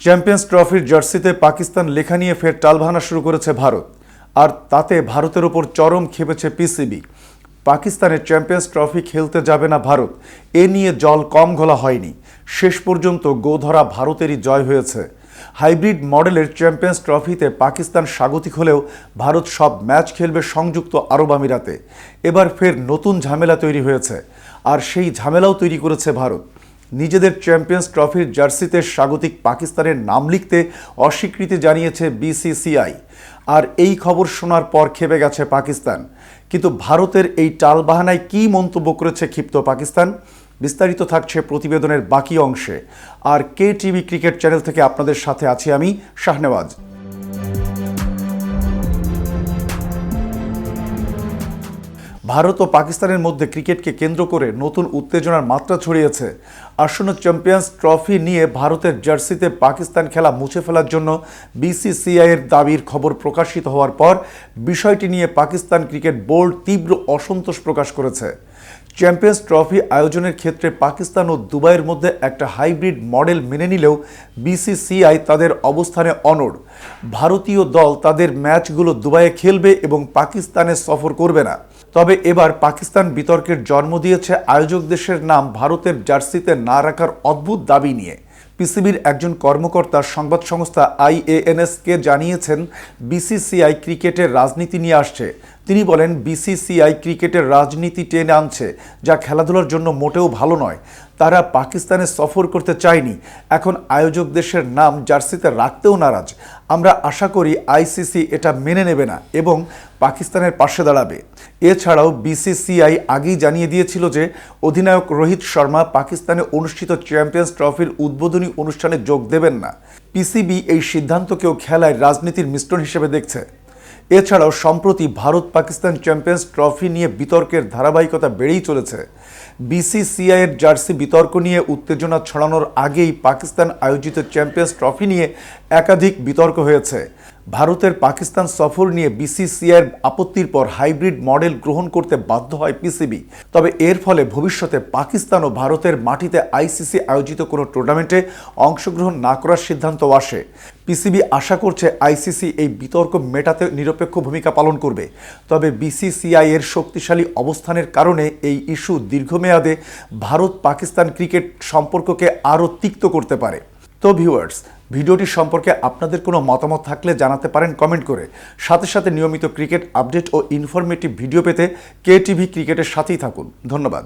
Champions ট্রফির জার্সিতে পাকিস্তান লেখা নিয়ে ফের টালবাহানা শুরু করেছে ভারত। আর তাতে ভারতের ওপর চরম খেপেছে পিসিবি। পাকিস্তানের চ্যাম্পিয়ন্স ট্রফি খেলতে যাবে না ভারত, এ নিয়ে জল কম ঘোলা হয়নি। শেষ পর্যন্ত গোধরা ভারতেরই জয় হয়েছে। হাইব্রিড মডেলের চ্যাম্পিয়ন্স ট্রফিতে পাকিস্তান স্বাগতিক হলেও ভারত সব ম্যাচ খেলবে সংযুক্ত আরব আমিরাতে। এবার ফের নতুন ঝামেলা তৈরি হয়েছে, আর সেই ঝামেলাও তৈরি করেছে ভারত। নিজেদের চ্যাম্পিয়ন্স ট্রফির জার্সিতে স্বাগতিক পাকিস্তানের নাম লিখতে অস্বীকৃতি জানিয়েছে বিসিসিআই। আর এই খবর শোনার পর খেপে গেছে পাকিস্তান। কিন্তু ভারতের এই টালবাহানায় কী মন্তব্য করেছে ক্ষিপ্ত পাকিস্তান, বিস্তারিত থাকছে প্রতিবেদনের বাকি অংশে। আর KTV ক্রিকেট চ্যানেল থেকে আপনাদের সাথে আছি আমি শাহনেওয়াজ। ভারত ও পাকিস্তানের মধ্যে ক্রিকেটকে কেন্দ্র করে নতুন উত্তেজনার মাত্রা ছড়িয়েছে। আসন্ন চ্যাম্পিয়ন্স ট্রফি নিয়ে ভারতের জার্সিতে পাকিস্তান খেলা মুছে ফেলার জন্য বিসিসিআইয়ের দাবির খবর প্রকাশিত হওয়ার পর বিষয়টি নিয়ে পাকিস্তান ক্রিকেট বোর্ড তীব্র অসন্তোষ প্রকাশ করেছে। চ্যাম্পিয়ন্স ট্রফি আয়োজনের ক্ষেত্রে পাকিস্তান ও দুবাইয়ের মধ্যে একটা হাইব্রিড মডেল মেনে নিলেও বিসিসিআই তাদের অবস্থানে অনড়। ভারতীয় দল তাদের ম্যাচগুলো দুবাইয়ে খেলবে এবং পাকিস্তানে সফর করবে না। তবে এবার পাকিস্তান বিতর্কের জন্ম দিয়েছে আয়োজক দেশের নাম ভারতের জার্সিতে না রাখার অদ্ভুত দাবি নিয়ে। পিসিবির একজন কর্মকর্তা সংবাদ সংস্থা IANS-কে জানিয়েছেন, বিসিসিআই ক্রিকেটের রাজনীতি নিয়ে আসছে। তিনি বলেন, বিসিসিআই ক্রিকেটের রাজনীতি টেনে আনছে, যা খেলাধুলার জন্য মোটেও ভালো নয়। তারা পাকিস্তানে সফর করতে চায়নি, এখন আয়োজক দেশের নাম জার্সিতে রাখতেও নারাজ। আমরা আশা করি ICC এটা মেনে নেবে না এবং পাকিস্তানের পাশে দাঁড়াবে। এছাড়াও বিসিসিআই আগেই জানিয়ে দিয়েছিল যে অধিনায়ক রোহিত শর্মা পাকিস্তানে অনুষ্ঠিত চ্যাম্পিয়ন্স ট্রফির উদ্বোধনী অনুষ্ঠানে যোগ দেবেন না। পিসিবি এই সিদ্ধান্তকেও খেলায় রাজনীতির মিশ্রণ হিসেবে দেখছে। এছাড়াও সম্প্রতি ভারত পাকিস্তান চ্যাম্পিয়ন্স ট্রফি নিয়ে বিতর্কের ধারাবাহিকতা বেড়েই চলেছে। বিসিসিআইয়ের জার্সি বিতর্ক নিয়ে উত্তেজনা ছড়ানোর আগেই পাকিস্তান আয়োজিত চ্যাম্পিয়ন্স ট্রফি নিয়ে একাধিক বিতর্ক হয়েছে। ভারতের পাকিস্তান সফর নিয়ে বিসিসিআইয়ের আপত্তির পর হাইব্রিড মডেল গ্রহণ করতে বাধ্য হয় পিসিবি। তবে এর ফলে ভবিষ্যতে পাকিস্তান ও ভারতের মাটিতে ICC আয়োজিত কোনো টুর্নামেন্টে অংশগ্রহণ না করার সিদ্ধান্ত আসে। পিসিবি আশা করছে ICC এই বিতর্ক মেটাতে নিরপেক্ষ ভূমিকা পালন করবে। তবে বিসিসিআই এর শক্তিশালী অবস্থানের কারণে এই ইস্যু দীর্ঘমেয়াদে ভারত পাকিস্তান ক্রিকেট সম্পর্ককে আরও তিক্ত করতে পারে। তো ভিউয়ার্স, ভিডিওটি সম্পর্কে আপনাদের কোনো মতামত থাকলে জানাতে পারেন কমেন্ট করে। সাথে সাথে নিয়মিত ক্রিকেট আপডেট ও ইনফরমেটিভ ভিডিও পেতে KTV ক্রিকেটের সাথেই থাকুন। ধন্যবাদ।